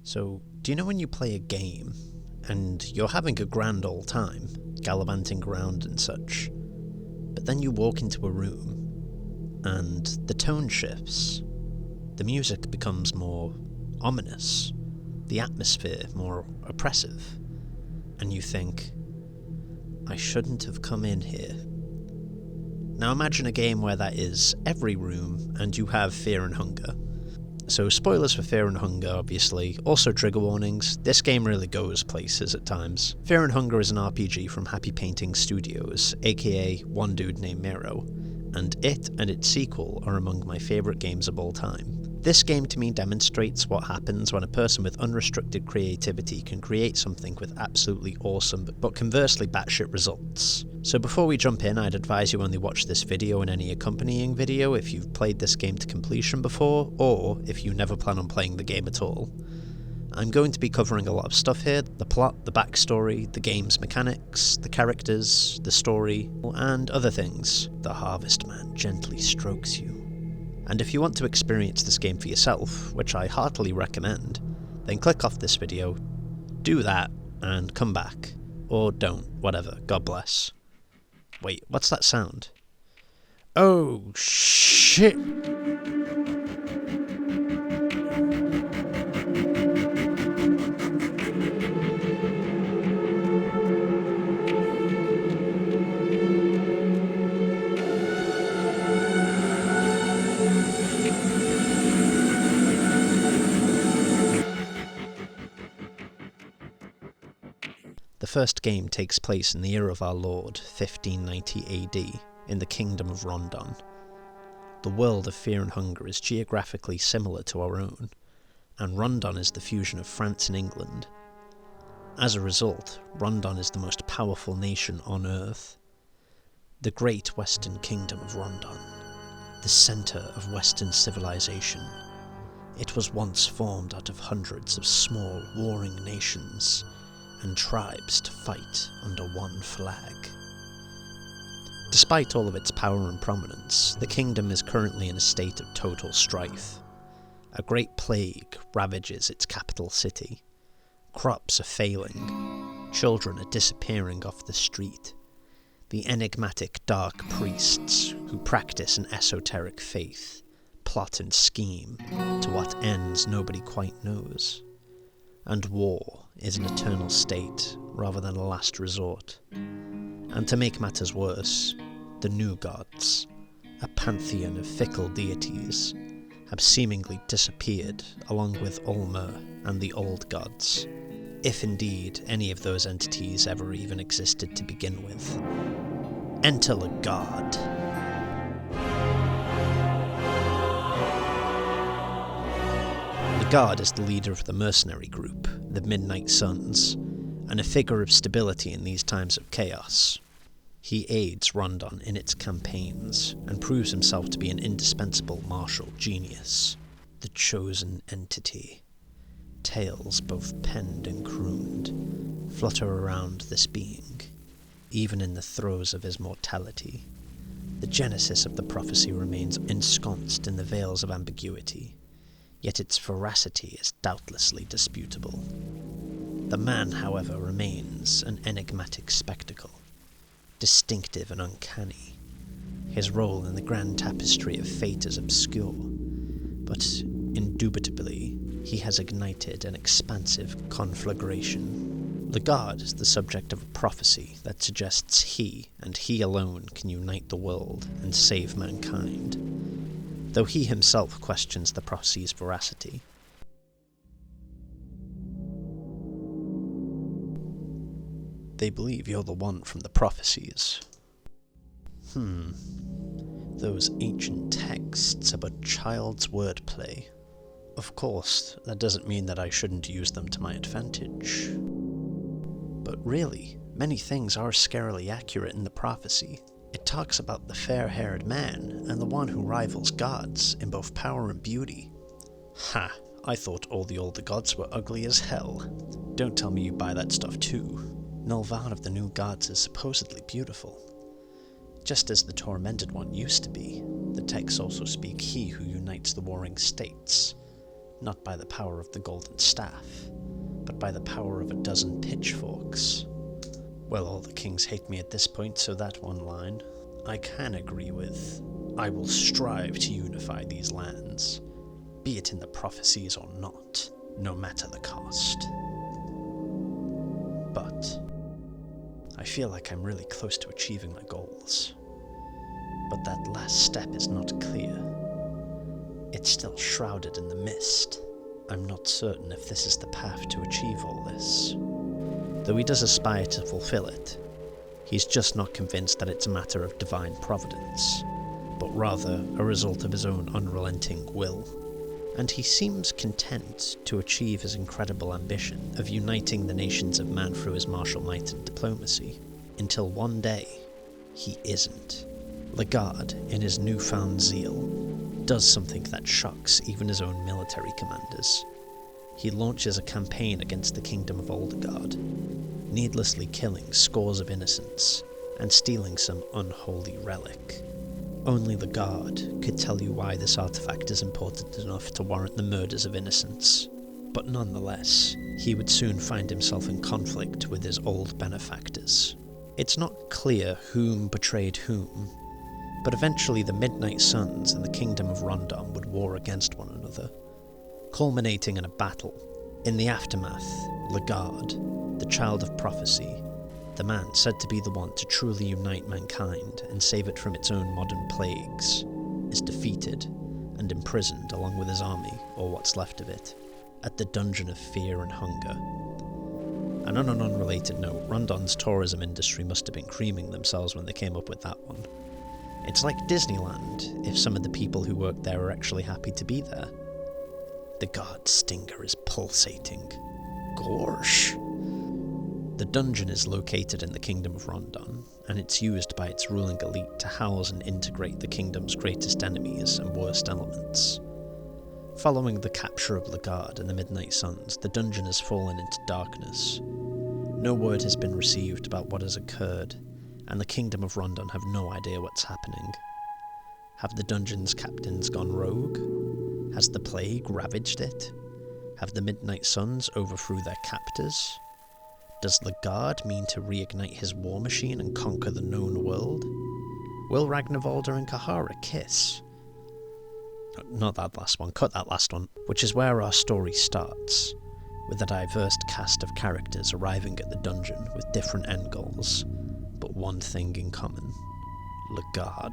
So, do you know when you play a game and you're having a grand old time, gallivanting around and such, but then you walk into a room and the tone shifts, the music becomes more ominous, the atmosphere more oppressive, and you think, I shouldn't have come in here. Now imagine a game where that is every room and you have fear and hunger. So spoilers for Fear and Hunger, obviously. Also trigger warnings. This game really goes places at times. Fear and Hunger is an RPG from Happy Painting Studios, aka one dude named Miro, and it and its sequel are among my favourite games of all time. This game to me demonstrates what happens when a person with unrestricted creativity can create something with absolutely awesome but conversely batshit results. So before we jump in, I'd advise you only watch this video and any accompanying video if you've played this game to completion before, or if you never plan on playing the game at all. I'm going to be covering a lot of stuff here: the plot, the backstory, the game's mechanics, the characters, the story, and other things. The Harvestman gently strokes you. And if you want to experience this game for yourself, which I heartily recommend, then click off this video, do that, and come back. Or don't, whatever, God bless. Wait, what's that sound? Oh, shit! The first game takes place in the year of our Lord, 1590 AD, in the Kingdom of Rondon. The world of Fear and Hunger is geographically similar to our own, and Rondon is the fusion of France and England. As a result, Rondon is the most powerful nation on Earth. The great Western Kingdom of Rondon, the centre of Western civilization. It was once formed out of hundreds of small warring nations and tribes to fight under one flag. Despite all of its power and prominence, the kingdom is currently in a state of total strife. A great plague ravages its capital city. Crops are failing. Children are disappearing off the street. The enigmatic dark priests, who practice an esoteric faith, plot and scheme to what ends nobody quite knows. And war is an eternal state rather than a last resort. And to make matters worse, the new gods, a pantheon of fickle deities, have seemingly disappeared along with Ulmer and the old gods, if indeed any of those entities ever even existed to begin with. Enter the god. The god is the leader of the mercenary group, the Midnight Suns, and a figure of stability in these times of chaos. He aids Rondon in its campaigns, and proves himself to be an indispensable martial genius. The chosen entity. Tales both penned and crooned flutter around this being, even in the throes of his mortality. The genesis of the prophecy remains ensconced in the veils of ambiguity, yet its veracity is doubtlessly disputable. The man, however, remains an enigmatic spectacle, distinctive and uncanny. His role in the grand tapestry of fate is obscure, but indubitably he has ignited an expansive conflagration. The god is the subject of a prophecy that suggests he, and he alone, can unite the world and save mankind, though he himself questions the prophecy's veracity. They believe you're the one from the prophecies. Those ancient texts are but child's wordplay. Of course, that doesn't mean that I shouldn't use them to my advantage. But really, many things are scarily accurate in the prophecy. It talks about the fair-haired man and the one who rivals gods in both power and beauty. Ha! I thought all the older gods were ugly as hell. Don't tell me you buy that stuff too. Nulvan of the new gods is supposedly beautiful, just as the tormented one used to be. The texts also speak he who unites the warring states. not by the power of the golden staff, but by the power of a dozen pitchforks. Well, all the kings hate me at this point, so that one line I can agree with. I will strive to unify these lands, be it in the prophecies or not, no matter the cost. But I feel like I'm really close to achieving my goals. But that last step is not clear. It's still shrouded in the mist. I'm not certain if this is the path to achieve all this. Though he does aspire to fulfill it, he's just not convinced that it's a matter of divine providence, but rather a result of his own unrelenting will. And he seems content to achieve his incredible ambition of uniting the nations of man through his martial might and diplomacy, until one day, he isn't. Legard, in his newfound zeal, does something that shocks even his own military commanders. He launches a campaign against the kingdom of Oldegard, needlessly killing scores of innocents and stealing some unholy relic. Only Legard could tell you why this artifact is important enough to warrant the murders of innocents, but nonetheless, he would soon find himself in conflict with his old benefactors. It's not clear whom betrayed whom, but eventually the Midnight Suns and the Kingdom of Rondon would war against one another, culminating in a battle. In the aftermath, Legard, the child of prophecy, the man said to be the one to truly unite mankind and save it from its own modern plagues, is defeated and imprisoned along with his army, or what's left of it, at the Dungeon of Fear and Hunger. And on an unrelated note, Rondon's tourism industry must have been creaming themselves when they came up with that one. It's like Disneyland, if some of the people who work there are actually happy to be there. The guard stinger is pulsating. Gorsh! The dungeon is located in the Kingdom of Rondon, and it's used by its ruling elite to house and integrate the kingdom's greatest enemies and worst elements. Following the capture of Legard and the Midnight Suns, the dungeon has fallen into darkness. No word has been received about what has occurred, and the Kingdom of Rondon have no idea what's happening. Have the dungeon's captains gone rogue? Has the plague ravaged it? Have the Midnight Suns overthrew their captors? Does Legard mean to reignite his war machine and conquer the known world? Will Ragnarvalder and Kahara kiss? Not that last one, cut that last one. Which is where our story starts, with a diverse cast of characters arriving at the dungeon with different end goals, but one thing in common: Legard.